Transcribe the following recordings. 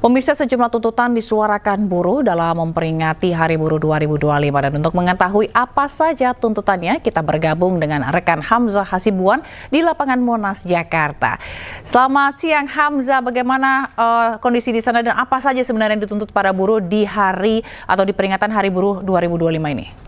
Pemirsa, sejumlah tuntutan disuarakan buruh dalam memperingati Hari Buruh 2025. Dan untuk mengetahui apa saja tuntutannya, kita bergabung dengan rekan Hamzah Hasibuan di lapangan Monas, Jakarta. Selamat siang Hamzah, bagaimana kondisi di sana dan apa saja sebenarnya yang dituntut para buruh di hari atau di peringatan Hari Buruh 2025 ini?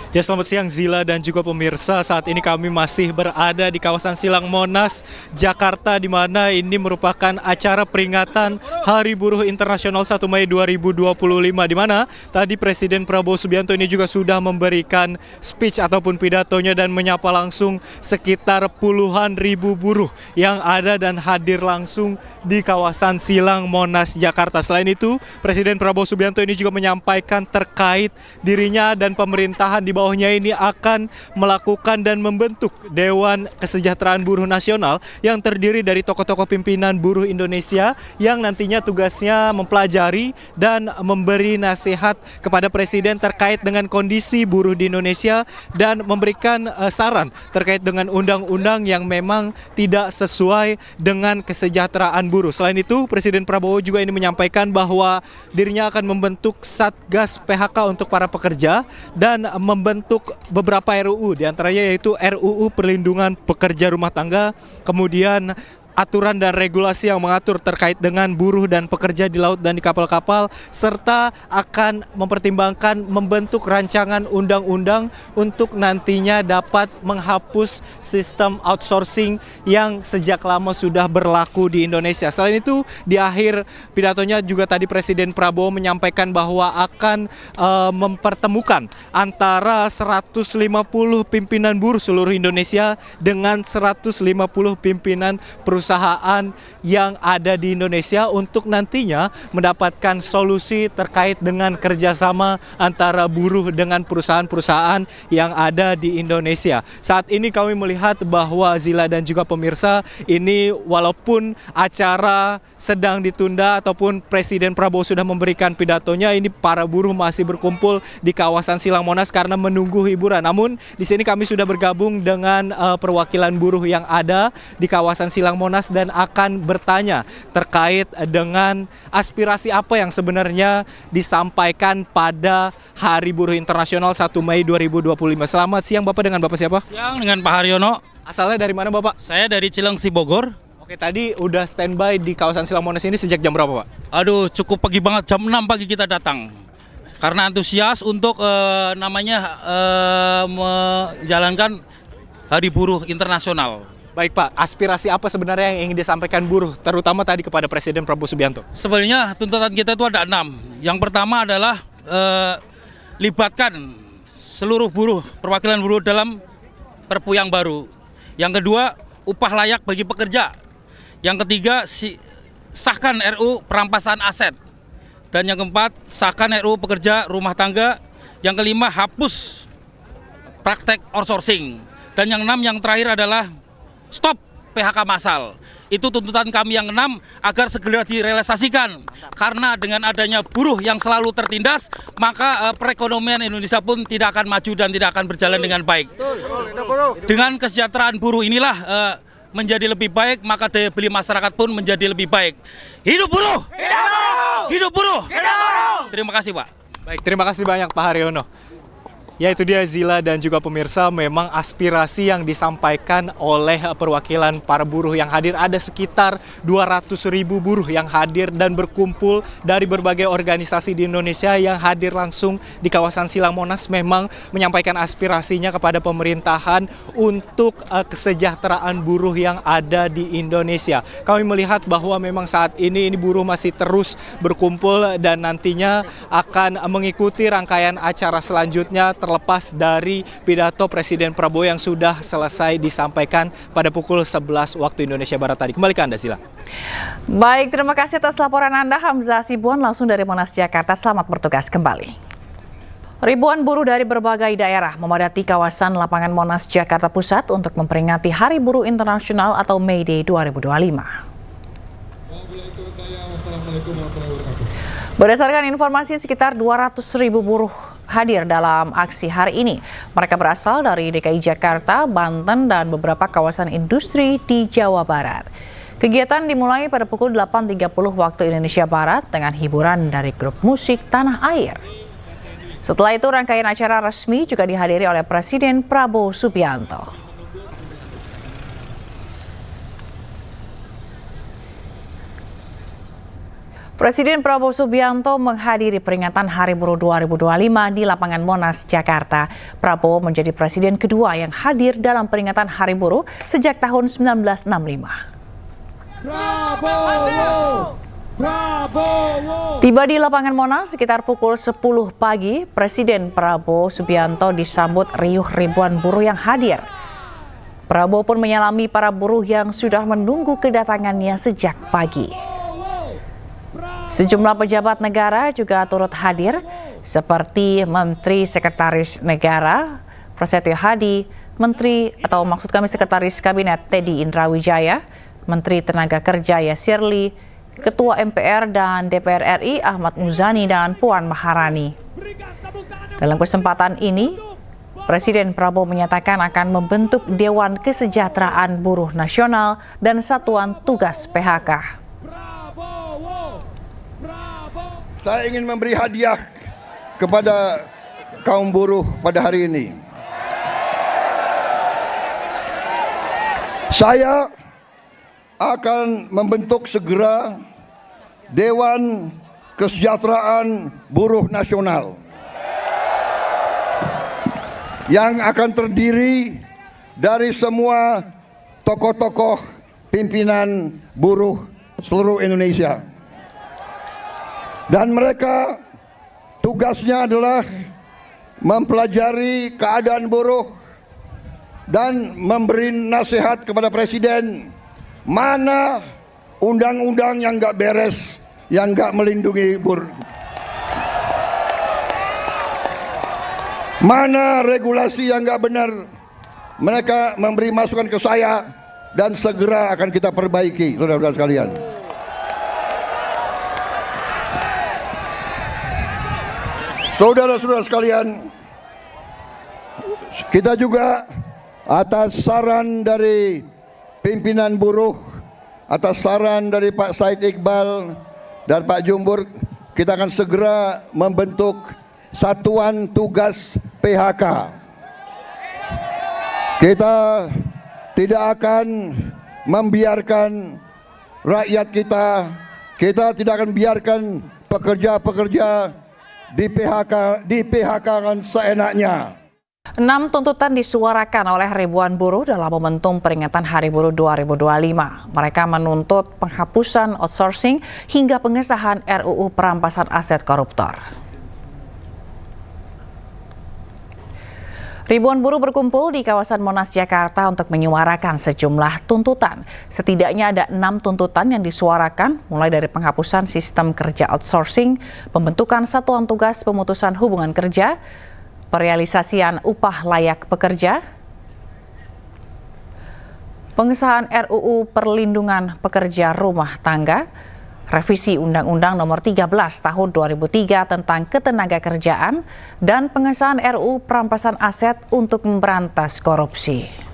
Ya, selamat siang Zila dan juga pemirsa. Saat ini kami masih berada di kawasan Silang Monas, Jakarta, di mana ini merupakan acara peringatan Hari Buruh Internasional 1 Mei 2025, di mana tadi Presiden Prabowo Subianto ini juga sudah memberikan speech ataupun pidatonya dan menyapa langsung sekitar puluhan ribu buruh yang ada dan hadir langsung di kawasan Silang Monas, Jakarta. Selain itu, Presiden Prabowo Subianto ini juga menyampaikan terkait dirinya dan pemerintahan di bawahnya ini akan melakukan dan membentuk Dewan Kesejahteraan Buruh Nasional yang terdiri dari tokoh-tokoh pimpinan buruh Indonesia yang nantinya tugasnya mempelajari dan memberi nasihat kepada Presiden terkait dengan kondisi buruh di Indonesia dan memberikan saran terkait dengan undang-undang yang memang tidak sesuai dengan kesejahteraan buruh. Selain itu, Presiden Prabowo juga ini menyampaikan bahwa dirinya akan membentuk Satgas PHK untuk para pekerja dan membentuk beberapa RUU, diantaranya yaitu RUU Perlindungan Pekerja Rumah Tangga, kemudian aturan dan regulasi yang mengatur terkait dengan buruh dan pekerja di laut dan di kapal-kapal, serta akan mempertimbangkan membentuk rancangan undang-undang untuk nantinya dapat menghapus sistem outsourcing yang sejak lama sudah berlaku di Indonesia. Selain itu, di akhir pidatonya juga tadi Presiden Prabowo menyampaikan bahwa akan mempertemukan antara 150 pimpinan buruh seluruh Indonesia dengan 150 pimpinan perusahaan yang ada di Indonesia untuk nantinya mendapatkan solusi terkait dengan kerjasama antara buruh dengan perusahaan-perusahaan yang ada di Indonesia. Saat ini kami melihat bahwa Zila dan juga pemirsa, ini walaupun acara sedang ditunda ataupun Presiden Prabowo sudah memberikan pidatonya, ini para buruh masih berkumpul di kawasan Silang Monas karena menunggu hiburan. Namun di sini kami sudah bergabung dengan perwakilan buruh yang ada di kawasan Silang Monas dan akan bertanya terkait dengan aspirasi apa yang sebenarnya disampaikan pada Hari Buruh Internasional 1 Mei 2025. Selamat siang Bapak, dengan Bapak siapa? Siang, dengan Pak Haryono. Asalnya dari mana Bapak? Saya dari Cilengsi, Bogor. Oke, tadi udah standby di kawasan Silang Monas ini sejak jam berapa Pak? Aduh, cukup pagi banget, jam 6 pagi kita datang. Karena antusias untuk menjalankan Hari Buruh Internasional. Baik Pak, aspirasi apa sebenarnya yang ingin disampaikan buruh, terutama tadi kepada Presiden Prabowo Subianto? Sebenarnya tuntutan kita itu ada 6. Yang pertama adalah libatkan seluruh buruh, perwakilan buruh dalam Perpu yang baru. Yang kedua, upah layak bagi pekerja. Yang ketiga, sahkan RUU perampasan aset. Dan yang keempat, sahkan RUU pekerja rumah tangga. Yang kelima, hapus praktek outsourcing. Dan yang 6, yang terakhir adalah stop PHK massal. Itu tuntutan kami yang 6 agar segera direalisasikan. Karena dengan adanya buruh yang selalu tertindas, maka perekonomian Indonesia pun tidak akan maju dan tidak akan berjalan dengan baik. Dengan kesejahteraan buruh inilah menjadi lebih baik, maka daya beli masyarakat pun menjadi lebih baik. Hidup buruh! Hidup buruh! Hidup buruh! Hidup buruh! Terima kasih Pak. Baik, terima kasih banyak Pak Haryono. Ya, itu dia Zila dan juga pemirsa, memang aspirasi yang disampaikan oleh perwakilan para buruh yang hadir. Ada sekitar 200.000 buruh yang hadir dan berkumpul dari berbagai organisasi di Indonesia yang hadir langsung di kawasan Silang Monas, memang menyampaikan aspirasinya kepada pemerintahan untuk kesejahteraan buruh yang ada di Indonesia. Kami melihat bahwa memang saat ini buruh masih terus berkumpul dan nantinya akan mengikuti rangkaian acara selanjutnya terlepas dari pidato Presiden Prabowo yang sudah selesai disampaikan pada pukul 11 waktu Indonesia Barat tadi. Kembali ke Anda, Zila. Baik, terima kasih atas laporan Anda, Hamzah Hasibuan, langsung dari Monas, Jakarta. Selamat bertugas kembali. Ribuan buruh dari berbagai daerah memadati kawasan lapangan Monas, Jakarta Pusat untuk memperingati Hari Buruh Internasional atau May Day 2025. Berdasarkan informasi, sekitar 200.000 buruh hadir dalam aksi hari ini. Mereka berasal dari DKI Jakarta, Banten, dan beberapa kawasan industri di Jawa Barat. Kegiatan dimulai pada pukul 8.30 waktu Indonesia Barat dengan hiburan dari grup musik Tanah Air. Setelah itu, rangkaian acara resmi juga dihadiri oleh Presiden Prabowo Subianto. Presiden Prabowo Subianto menghadiri peringatan Hari Buruh 2025 di lapangan Monas, Jakarta. Prabowo menjadi presiden kedua yang hadir dalam peringatan Hari Buruh sejak tahun 1965. Tiba di lapangan Monas sekitar pukul 10 pagi, Presiden Prabowo Subianto disambut riuh ribuan buruh yang hadir. Prabowo pun menyalami para buruh yang sudah menunggu kedatangannya sejak pagi. Sejumlah pejabat negara juga turut hadir, seperti Menteri Sekretaris Negara Prasetyo Hadi, Sekretaris Kabinet Teddy Indrawijaya, Menteri Tenaga Kerja Yasirli, Ketua MPR dan DPR RI Ahmad Muzani, dan Puan Maharani. Dalam kesempatan ini, Presiden Prabowo menyatakan akan membentuk Dewan Kesejahteraan Buruh Nasional dan Satuan Tugas PHK. Saya ingin memberi hadiah kepada kaum buruh pada hari ini. Saya akan membentuk segera Dewan Kesejahteraan Buruh Nasional yang akan terdiri dari semua tokoh-tokoh pimpinan buruh seluruh Indonesia. Dan mereka tugasnya adalah mempelajari keadaan buruh dan memberi nasihat kepada Presiden mana undang-undang yang nggak beres, yang nggak melindungi buruh. Mana regulasi yang nggak benar, mereka memberi masukan ke saya dan segera akan kita perbaiki, saudara-saudara sekalian. Saudara-saudara sekalian, kita juga atas saran dari pimpinan buruh, atas saran dari Pak Said Iqbal dan Pak Jumbur, kita akan segera membentuk Satuan Tugas PHK. Kita tidak akan membiarkan rakyat kita tidak akan biarkan pekerja-pekerja di PHK-kan seenaknya. 6 tuntutan disuarakan oleh ribuan buruh dalam momentum peringatan Hari Buruh 2025. Mereka menuntut penghapusan outsourcing hingga pengesahan RUU perampasan aset koruptor. Ribuan buruh berkumpul di kawasan Monas, Jakarta untuk menyuarakan sejumlah tuntutan. Setidaknya ada 6 tuntutan yang disuarakan, mulai dari penghapusan sistem kerja outsourcing, pembentukan satuan tugas pemutusan hubungan kerja, perealisasian upah layak pekerja, pengesahan RUU perlindungan pekerja rumah tangga, revisi Undang-Undang Nomor 13 Tahun 2003 tentang Ketenagakerjaan, dan pengesahan RUU perampasan aset untuk memberantas korupsi.